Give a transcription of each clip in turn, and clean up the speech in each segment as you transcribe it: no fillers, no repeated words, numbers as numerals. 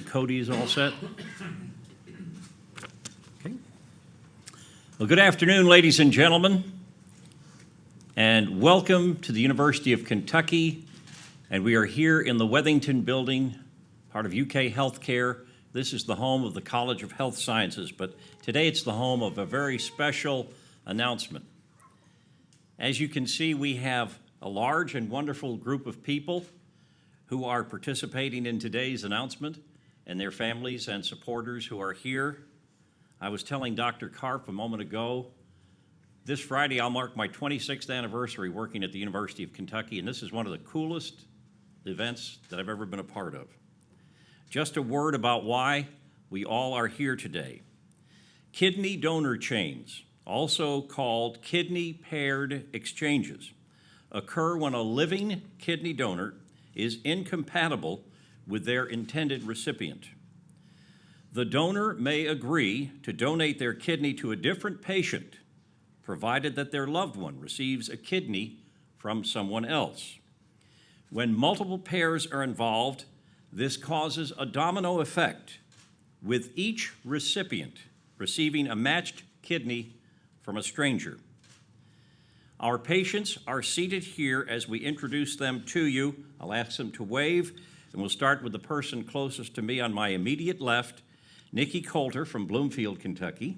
Cody is all set. Okay. Well, good afternoon, ladies and gentlemen, and welcome to the University of Kentucky. And we are here in the Wethington Building, part of UK HealthCare. This is the home of the College of Health Sciences, but today it's the home of a very special announcement. As you can see, we have a large and wonderful group of people who are participating in today's announcement, and their families and supporters who are here. I was telling Dr. Karp a moment ago, this Friday I'll mark my 26th anniversary working at the University of Kentucky, and this is one of the coolest events that I've ever been a part of. Just a word about why we all are here today. Kidney donor chains, also called kidney-paired exchanges, occur when a living kidney donor is incompatible with their intended recipient. The donor may agree to donate their kidney to a different patient, provided that their loved one receives a kidney from someone else. When multiple pairs are involved, this causes a domino effect, with each recipient receiving a matched kidney from a stranger. Our patients are seated here as we introduce them to you. I'll ask them to wave, and we'll start with the person closest to me on my immediate left, Nikki Coulter from Bloomfield, Kentucky.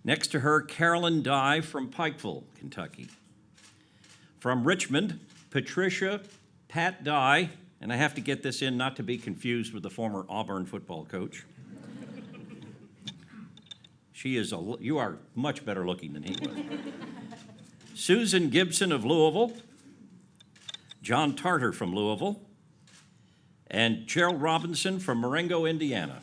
Next to her, Carolyn Dye from Pikeville, Kentucky. From Richmond, Patricia Pat Dye, and I have to get this in not to be confused with the former Auburn football coach. You are much better looking than he was. Susan Gibson of Louisville, John Tarter from Louisville, and Gerald Robinson from Marengo, Indiana.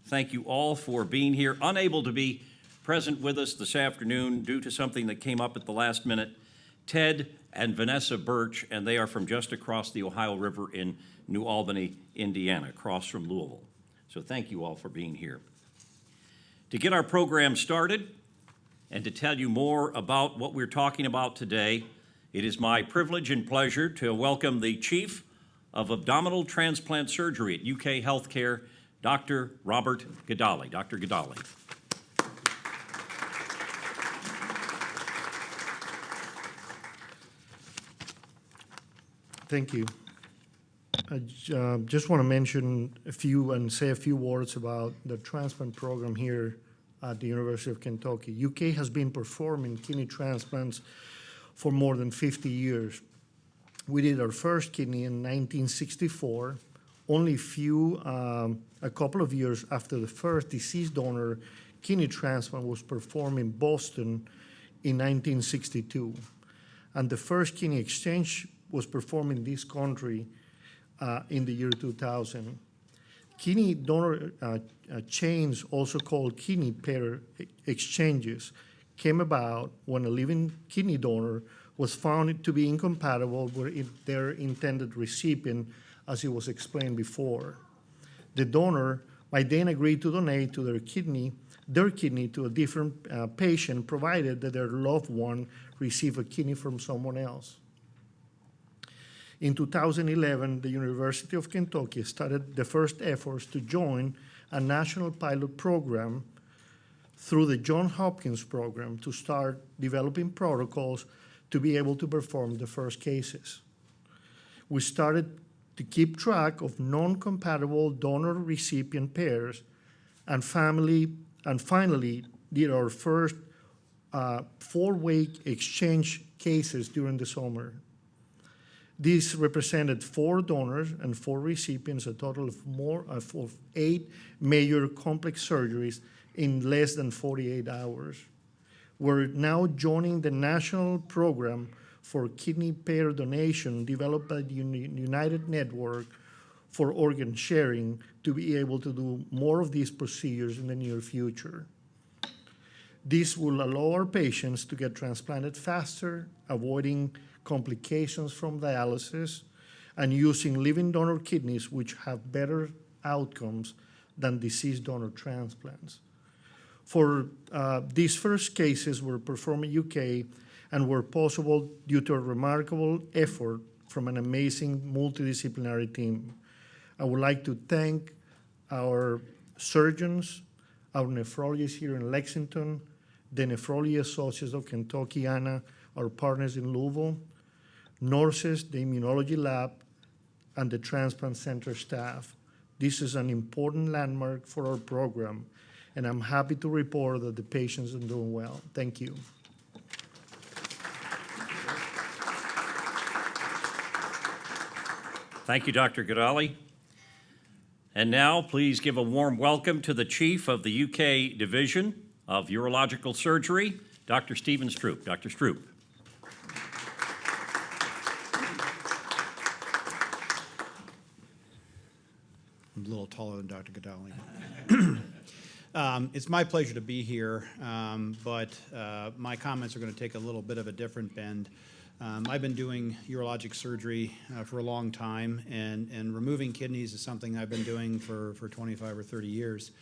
Thank you all for being here. Unable to be present with us this afternoon due to something that came up at the last minute, Ted and Vanessa Birch, and they are from just across the Ohio River in New Albany, Indiana, across from Louisville. So thank you all for being here. To get our program started and to tell you more about what we're talking about today, it is my privilege and pleasure to welcome the Chief of Abdominal Transplant Surgery at UK HealthCare, Dr. Robert Gadali. Dr. Gadali. Thank you. I just want to mention say a few words about the transplant program here at the University of Kentucky. UK has been performing kidney transplants for more than 50 years. We did our first kidney in 1964, only a couple of years after the first deceased donor kidney transplant was performed in Boston in 1962. And the first kidney exchange was performed in this country in the year 2000. Kidney donor chains, also called kidney pair exchanges, came about when a living kidney donor was found to be incompatible with their intended recipient, as it was explained before. The donor might then agree to donate to their kidney to a different patient, provided that their loved one receive a kidney from someone else. In 2011, the University of Kentucky started the first efforts to join a national pilot program through the Johns Hopkins program to start developing protocols to be able to perform the first cases. We started to keep track of non-compatible donor-recipient pairs and finally did our first four-way exchange cases during the summer. These represented 4 donors and 4 recipients, a total of 8 major complex surgeries in less than 48 hours. We're now joining the national program for kidney pair donation developed by the United Network for Organ Sharing to be able to do more of these procedures in the near future. This will allow our patients to get transplanted faster, avoiding complications from dialysis, and using living donor kidneys, which have better outcomes than deceased donor transplants. For these first cases were performed in UK and were possible due to a remarkable effort from an amazing multidisciplinary team. I would like to thank our surgeons, our nephrologists here in Lexington, the Nephrology Associates of Kentucky, ANA, our partners in Louisville, nurses, the immunology lab, and the transplant center staff. This is an important landmark for our program, and I'm happy to report that the patients are doing well. Thank you. Thank you, Dr. Gadali. And now, please give a warm welcome to the Chief of the UK Division of Urological Surgery, Dr. Stephen Stroop. Dr. Stroop. I'm a little taller than Dr. Gadali. It's my pleasure to be here, but my comments are going to take a little bit of a different bend. I've been doing urologic surgery for a long time, and removing kidneys is something I've been doing for 25 or 30 years.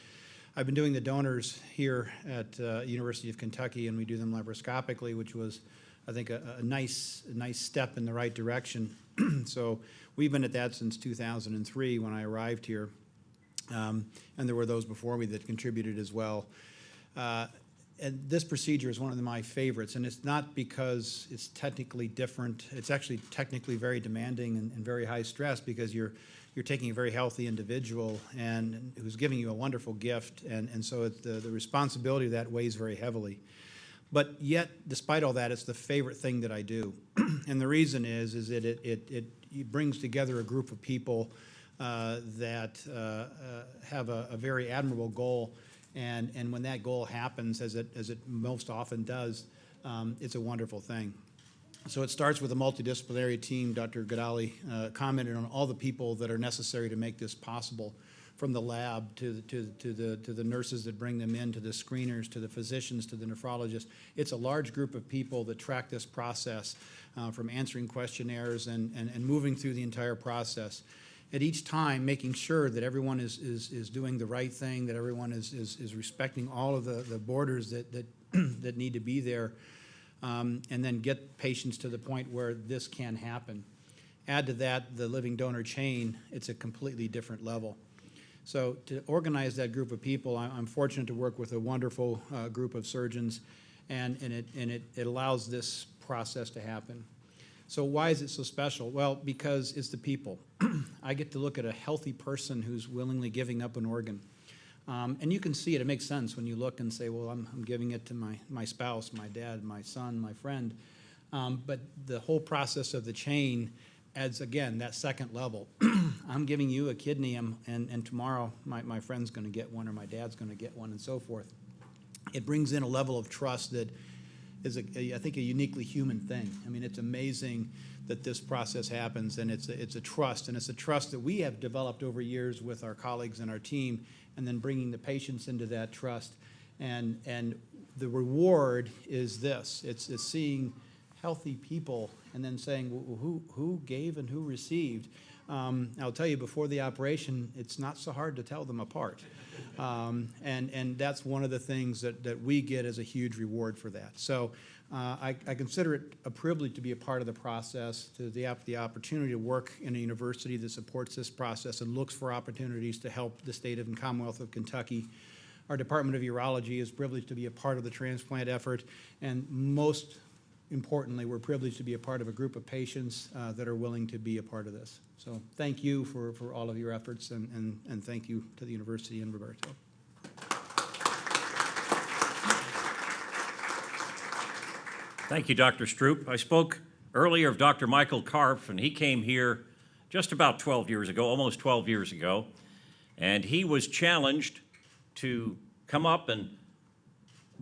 I've been doing the donors here at University of Kentucky, and we do them laparoscopically, which was, I think, a nice step in the right direction. So we've been at that since 2003 when I arrived here, and there were those before me that contributed as well. And this procedure is one of my favorites, and it's not because it's technically different. It's actually technically very demanding and very high stress, because you're taking a very healthy individual and who's giving you a wonderful gift, and so the responsibility of that weighs very heavily. But yet, despite all that, it's the favorite thing that I do. And the reason is that it brings together a group of people that have a very admirable goal. And when that goal happens, as it most often does, it's a wonderful thing. So it starts with a multidisciplinary team. Dr. Gadali commented on all the people that are necessary to make this possible, from the lab to the nurses that bring them in, to the screeners, to the physicians, to the nephrologists. It's a large group of people that track this process, from answering questionnaires and moving through the entire process. At each time, making sure that everyone is doing the right thing, that everyone is respecting all of the borders that need to be there, and then get patients to the point where this can happen. Add to that the living donor chain, it's a completely different level. So to organize that group of people, I'm fortunate to work with a wonderful group of surgeons, and it allows this process to happen. So why is it so special? Well, because it's the people. I get to look at a healthy person who's willingly giving up an organ. And you can see it. It makes sense when you look and say, well, I'm giving it to my spouse, my dad, my son, my friend. But the whole process of the chain adds, again, that second level. I'm giving you a kidney, and tomorrow my friend's going to get one, or my dad's going to get one, and so forth. It brings in a level of trust that is, I think, a uniquely human thing. I mean, it's amazing that this process happens, and it's a trust, and it's a trust that we have developed over years with our colleagues and our team, and then bringing the patients into that trust. And the reward is this. It's seeing healthy people and then saying, well, who gave and who received? I'll tell you, before the operation, it's not so hard to tell them apart. And that's one of the things that we get as a huge reward for that. So I consider it a privilege to be a part of the process, to the opportunity to work in a university that supports this process and looks for opportunities to help the state and Commonwealth of Kentucky. Our Department of Urology is privileged to be a part of the transplant effort, and most importantly, we're privileged to be a part of a group of patients that are willing to be a part of this. So thank you for all of your efforts, and thank you to the University and Roberto. Thank you, Dr. Stroop. I spoke earlier of Dr. Michael Karpf, and he came here just about 12 years ago, almost 12 years ago, and he was challenged to come up and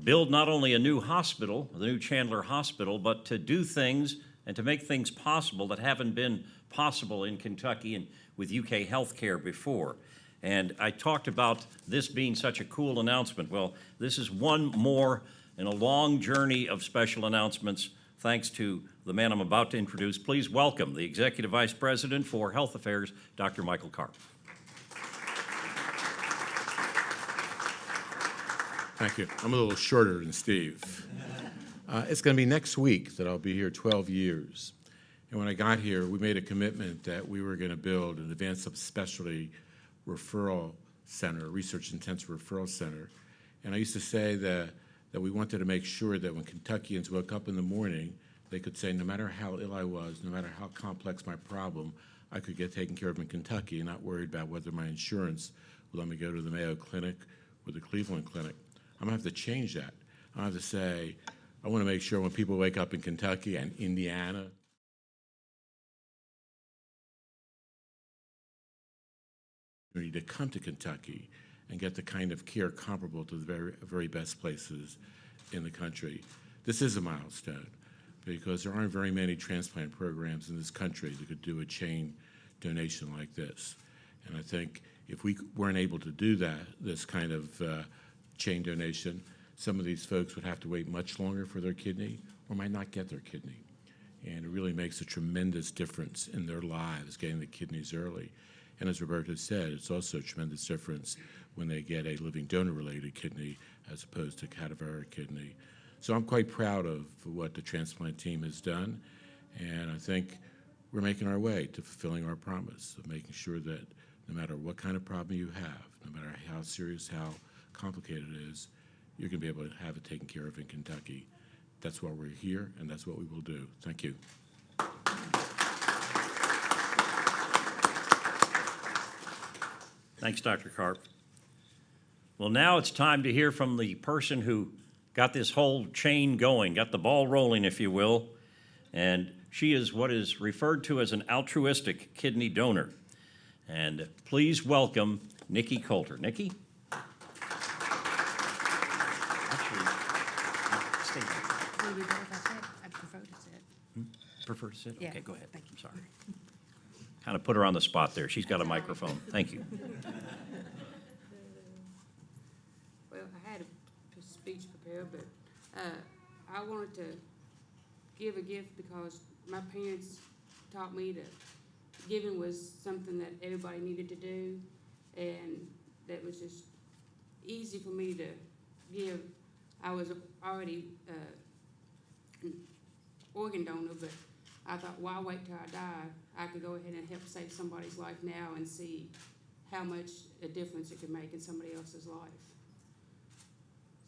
build not only a new hospital, the new Chandler Hospital, but to do things and to make things possible that haven't been possible in Kentucky and with UK HealthCare before. And I talked about this being such a cool announcement. Well, this is one more in a long journey of special announcements, thanks to the man I'm about to introduce. Please welcome the Executive Vice President for Health Affairs, Dr. Michael Karpf. Thank you. I'm a little shorter than Steve. It's going to be next week that I'll be here 12 years. And when I got here, we made a commitment that we were going to build an advanced subspecialty referral center, research-intensive referral center. And I used to say that we wanted to make sure that when Kentuckians woke up in the morning, they could say, no matter how ill I was, no matter how complex my problem, I could get taken care of in Kentucky and not worried about whether my insurance would let me go to the Mayo Clinic or the Cleveland Clinic. I'm going to have to change that. I have to say, I want to make sure when people wake up in Kentucky and Indiana, to come to Kentucky and get the kind of care comparable to the very, very best places in the country. This is a milestone because there aren't very many transplant programs in this country that could do a chain donation like this. And I think if we weren't able to do that, this kind of chain donation, some of these folks would have to wait much longer for their kidney or might not get their kidney. And it really makes a tremendous difference in their lives getting the kidneys early. And as Roberta said, it's also a tremendous difference when they get a living donor-related kidney as opposed to cadaveric kidney. So I'm quite proud of what the transplant team has done, and I think we're making our way to fulfilling our promise of making sure that no matter what kind of problem you have, no matter how serious, how complicated it is, you're going to be able to have it taken care of in Kentucky. That's why we're here, and that's what we will do. Thank you. Thanks, Dr. Karp. Well, now it's time to hear from the person who got this whole chain going, got the ball rolling, if you will, and she is what is referred to as an altruistic kidney donor. And please welcome Nikki Coulter. Nikki? Actually, stay here. Would it be better if I said? I'd prefer to sit. Prefer to sit? Yeah, Okay, go ahead. thank you. I'm sorry. Kind of put her on the spot there. She's got a microphone. Thank you. Well, I had a speech prepared, but I wanted to give a gift because my parents taught me that giving was something that everybody needed to do, and that was just easy for me to give. I was already an organ donor, but I thought, why wait till I die? I could go ahead and help save somebody's life now and see how much a difference it could make in somebody else's life.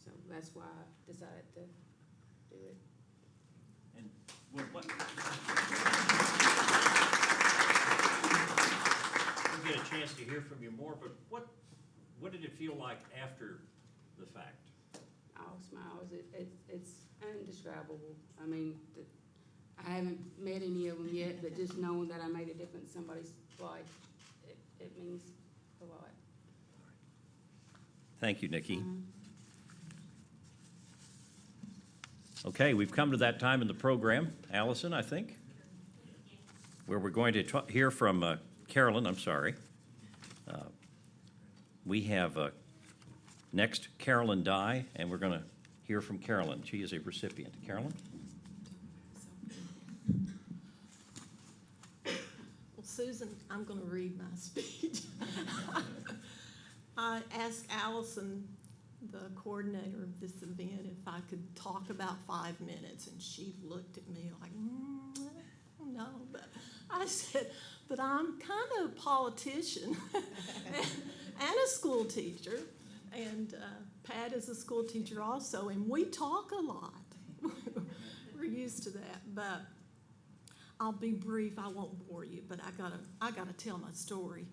So that's why I decided to do it. And what we'll get a chance to hear from you more, but what did it feel like after the fact? All smiles. It's indescribable. I mean, I haven't met any of them yet, but just knowing that I made a difference in somebody's life, it means a lot. Thank you, Nikki. Okay, we've come to that time in the program, Allison, I think, where we're going to hear from Carolyn. I'm sorry. We have next Carolyn Dye, and we're going to hear from Carolyn. She is a recipient. Carolyn? Well, Susan, I'm going to read my speech. I asked Allison, the coordinator of this event, if I could talk about 5 minutes, and she looked at me like, no, but I said, but I'm kind of a politician and a school teacher, and Pat is a school teacher also, and we talk a lot. We're used to that, but I'll be brief. I won't bore you, but I gotta tell my story.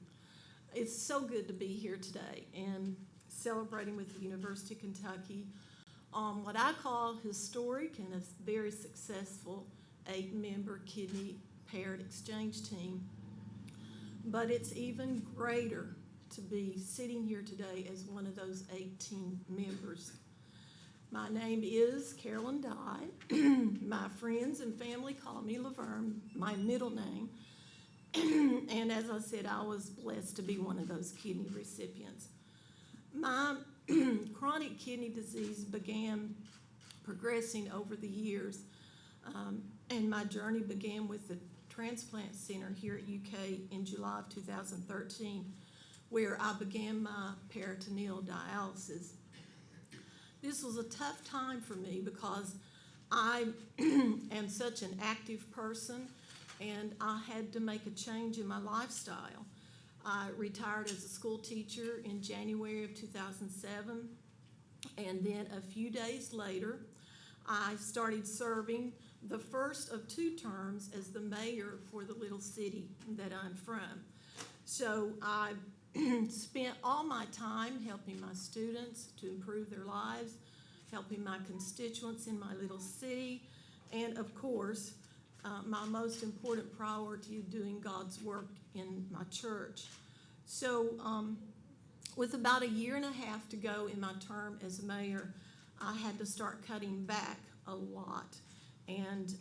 It's so good to be here today and celebrating with the University of Kentucky on what I call historic and a very successful 8-member kidney paired exchange team. But it's even greater to be sitting here today as one of those 18 members. My name is Carolyn Dye. My friends and family call me Laverne, my middle name. And as I said, I was blessed to be one of those kidney recipients. My chronic kidney disease began progressing over the years, and my journey began with the transplant center here at UK in July of 2013, where I began my peritoneal dialysis. This was a tough time for me because I am such an active person, and I had to make a change in my lifestyle. I retired as a school teacher in January of 2007, and then a few days later, I started serving the first of 2 terms as the mayor for the little city that I'm from. So I spent all my time helping my students to improve their lives, helping my constituents in my little city, and of course, my most important priority, doing God's work in my church. So with about 1.5 years to go in my term as mayor, I had to start cutting back a lot. And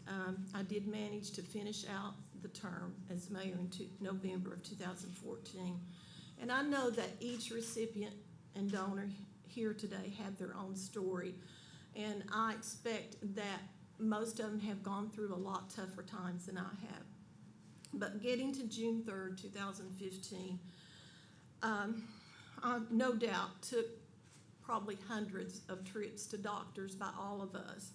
I did manage to finish out the term as mayor in November of 2014. And I know that each recipient and donor here today have their own story. And I expect that most of them have gone through a lot tougher times than I have. But getting to June 3rd, 2015, I no doubt took probably hundreds of trips to doctors by all of us,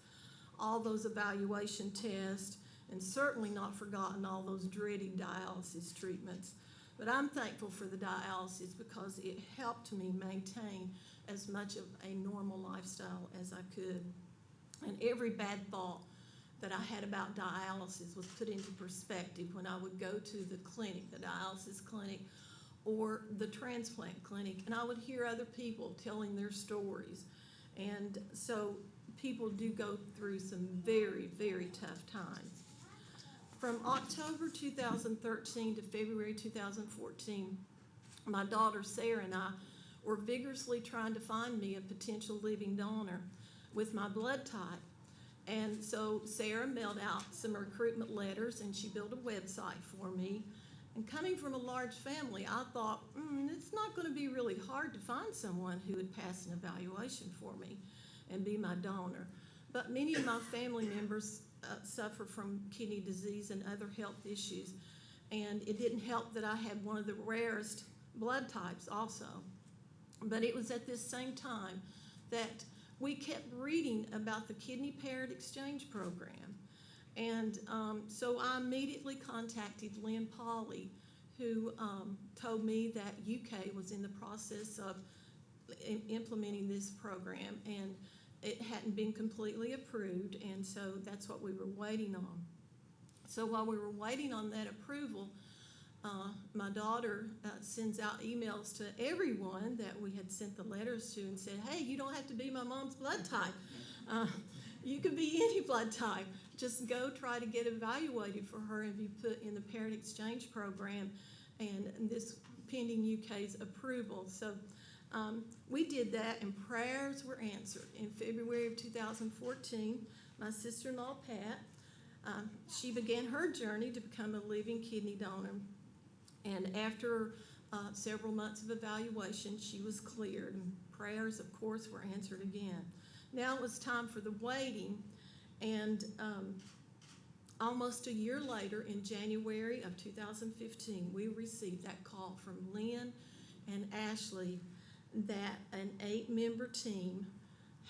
all those evaluation tests, and certainly not forgotten all those dreaded dialysis treatments. But I'm thankful for the dialysis because it helped me maintain as much of a normal lifestyle as I could. And every bad thought that I had about dialysis was put into perspective when I would go to the clinic, the dialysis clinic, or the transplant clinic, and I would hear other people telling their stories. And so people do go through some very, very tough times. From October 2013 to February 2014, my daughter Sarah and I were vigorously trying to find me a potential living donor with my blood type. And so Sarah mailed out some recruitment letters and she built a website for me. And coming from a large family, I thought, it's not going to be really hard to find someone who would pass an evaluation for me and be my donor. But many of my family members suffer from kidney disease and other health issues. And it didn't help that I had one of the rarest blood types also. But it was at this same time that we kept reading about the Kidney Parent Exchange Program. And so I immediately contacted Lynn Pauley, who told me that UK was in the process of implementing this program, and it hadn't been completely approved, and so that's what we were waiting on. So while we were waiting on that approval, my daughter sends out emails to everyone that we had sent the letters to and said, hey, you don't have to be my mom's blood type. You can be any blood type. Just go try to get evaluated for her and be put in the parent exchange program, and this pending UK's approval. So we did that, and prayers were answered. In February of 2014, my sister-in-law, Pat, she began her journey to become a living kidney donor. And after several months of evaluation, she was cleared, and prayers, of course, were answered again. Now it was time for the waiting, and almost a year later, in January of 2015, we received that call from Lynn and Ashley that an 8-member team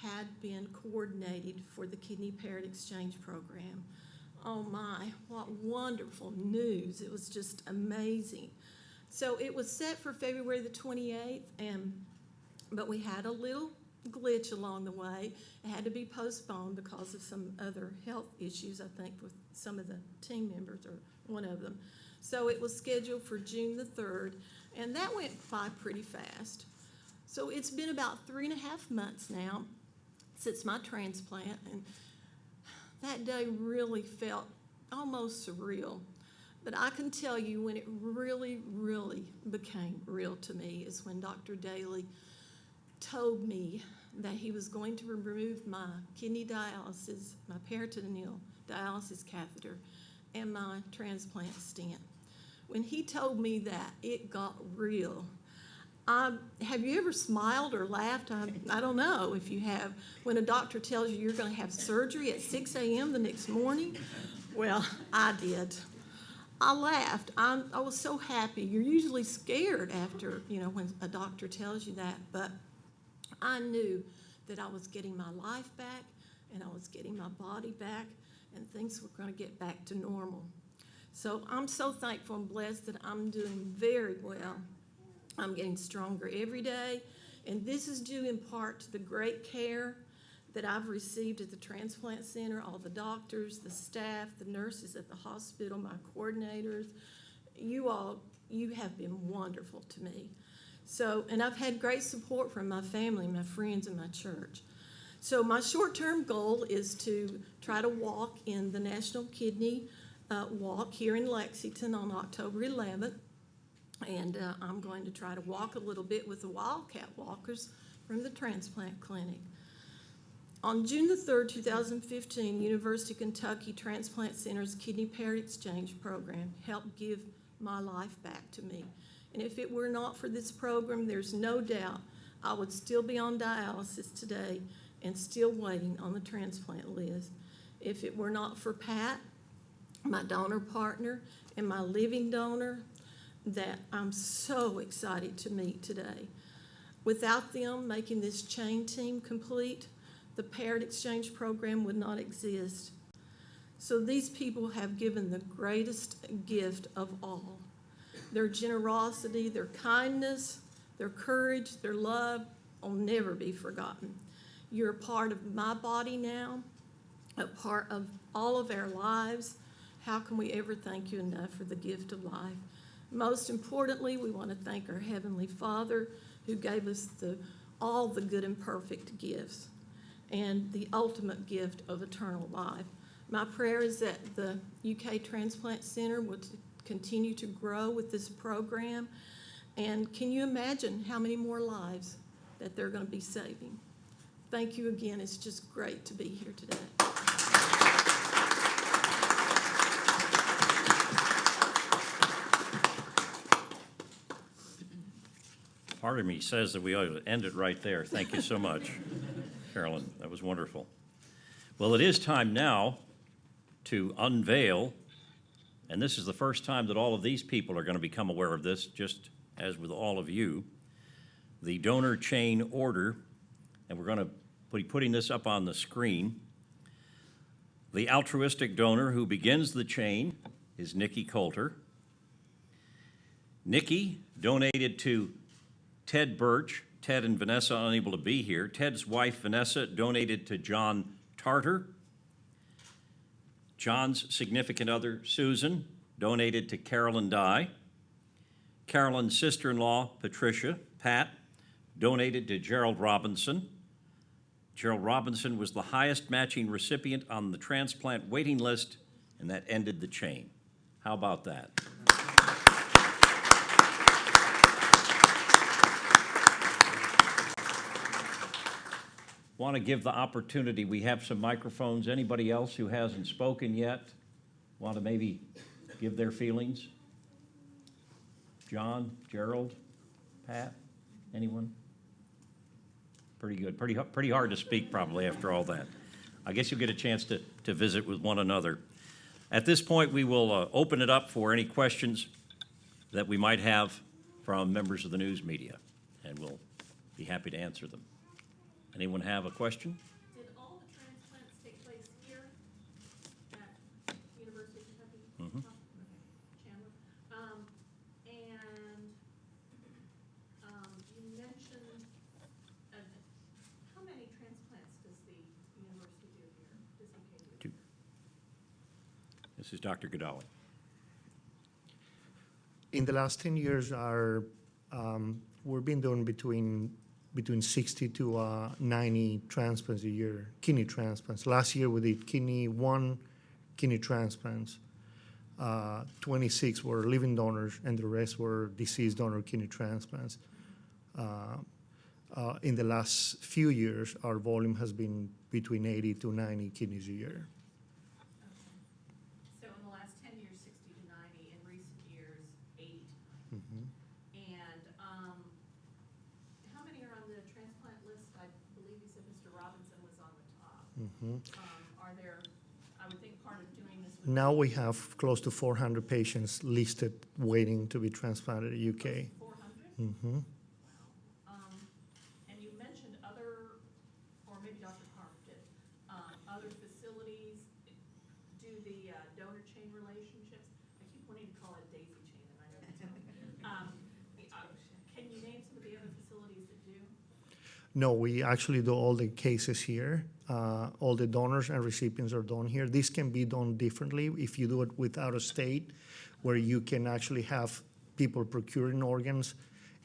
had been coordinated for the Kidney Parent Exchange Program. Oh my, what wonderful news. It was just amazing. So it was set for February the 28th, but we had a little glitch along the way. It had to be postponed because of some other health issues, I think, with some of the team members, or one of them. So it was scheduled for June the 3rd, and that went by pretty fast. So it's been about 3.5 months now since my transplant, and that day really felt almost surreal. But I can tell you when it really, really became real to me is when Dr. Daly told me that he was going to remove my kidney dialysis, my peritoneal dialysis catheter, and my transplant stent. When he told me that, it got real. Have you ever smiled or laughed? I don't know if you have. When a doctor tells you you're going to have surgery at 6 a.m. the next morning, well, I did. I laughed. I was so happy. You're usually scared after, when a doctor tells you that, but I knew that I was getting my life back and I was getting my body back and things were going to get back to normal. So I'm so thankful and blessed that I'm doing very well. I'm getting stronger every day, and this is due in part to the great care that I've received at the transplant center, all the doctors, the staff, the nurses at the hospital, my coordinators. You all, you have been wonderful to me. So, and I've had great support from my family, my friends, and my church. So my short-term goal is to try to walk in the National Kidney Walk here in Lexington on October 11th. And I'm going to try to walk a little bit with the Wildcat Walkers from the transplant clinic. On June the 3rd, 2015, University of Kentucky Transplant Center's Kidney Parent Exchange program helped give my life back to me. And if it were not for this program, there's no doubt I would still be on dialysis today and still waiting on the transplant list. If it were not for Pat, my donor partner, and my living donor that I'm so excited to meet today. Without them making this chain team complete, the Parent Exchange program would not exist. So these people have given the greatest gift of all. Their generosity, their kindness, their courage, their love will never be forgotten. You're a part of my body now, a part of all of our lives. How can we ever thank you enough for the gift of life? Most importantly, we want to thank our Heavenly Father who gave us all the good and perfect gifts and the ultimate gift of eternal life. My prayer is that the UK Transplant Center would continue to grow with this program. And can you imagine how many more lives that they're going to be saving? Thank you again. It's just great to be here today. Part of me says that we ought to end it right there. Thank you so much, Carolyn. That was wonderful. Well, it is time now to unveil, and this is the first time that all of these people are going to become aware of this, just as with all of you, the donor chain order, and we're going to be putting this up on the screen. The altruistic donor who begins the chain is Nikki Coulter. Nikki donated to Ted Birch. Ted and Vanessa unable to be here. Ted's wife, Vanessa, donated to John Tarter. John's significant other, Susan, donated to Carolyn Dye. Carolyn's sister-in-law, Patricia, Pat, donated to Gerald Robinson. Gerald Robinson was the highest matching recipient on the transplant waiting list, and that ended the chain. How about that? Want to give the opportunity, we have some microphones. Anybody else who hasn't spoken yet want to maybe give their feelings? John, Gerald, Pat, anyone? Pretty good. Pretty hard to speak probably after all that. I guess you'll get a chance to visit with one another. At this point, we will open it up for any questions that we might have from members of the news media, and we'll be happy to answer them. Anyone have a question? Did all the transplants take place here at University of Kentucky? Mhm. Chandler. You mentioned, how many transplants does the university do here? Does he do? 2. This is Dr. Godawi. In the last 10 years, we've been doing between 60 to 90 transplants a year, kidney transplants. Last year we did kidney transplants. 26 were living donors, and the rest were deceased donor kidney transplants. In the last few years, our volume has been between 80 to 90 kidneys a year. So in the last 10 years, 60 to 90, in recent years, 80 to 90. Mm-hmm. And how many are on the transplant list? I believe you said Mr. Robinson was on the top. Mm-hmm. Are there, I would think part of doing this would Now we have close to 400 patients listed waiting to be transplanted at UK. 400? Mm-hmm. And you mentioned other, or maybe Dr. Carter did, other facilities do the donor chain relationships. I wanting to call it daisy chain, and I know that's wrong. Can you name some of the other facilities that do? No, we actually do all the cases here. All the donors and recipients are done here. This can be done differently if you do it with out of state, where you can actually have people procuring organs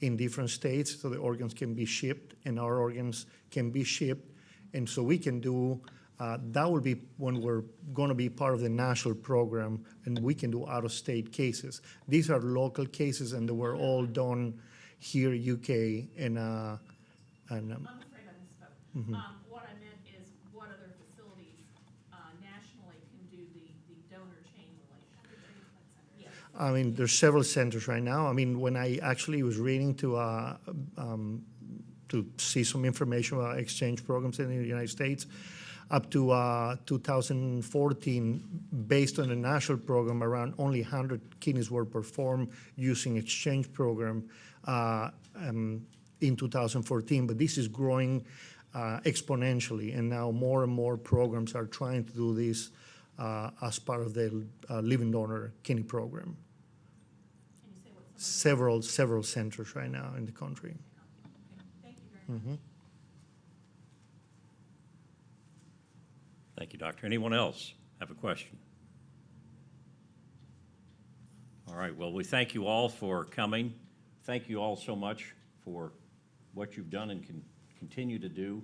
in different states, so the organs can be shipped and our organs can be shipped. And so we can do, that will be when we're going to be part of the national program, and we can do out of state cases. These are local cases, and they were all done here, UK, and I'm afraid I misspoke. What I meant is, what other facilities nationally can do the donor chain relation? Yes. I mean, there's several centers right now. I mean, when I actually was reading to see some information about exchange programs in the United States, up to 2014, based on the national program, around only 100 kidneys were performed using exchange program in 2014. But this is growing exponentially, and now more and more programs are trying to do this as part of the living donor kidney program. Can you say what some of Several centers right now in the country. okay. Thank you very much. Thank you, Doctor. Anyone else have a question? All right, well, we thank you all for coming. Thank you all so much for what you've done and can continue to do.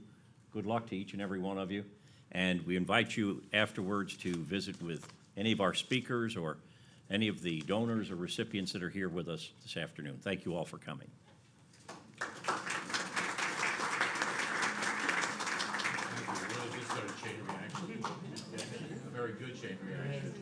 Good luck to each and every one of you. And we invite you afterwards to visit with any of our speakers or any of the donors or recipients that are here with us this afternoon. Thank you all for coming. Really just started chain reaction. Very good chain reaction.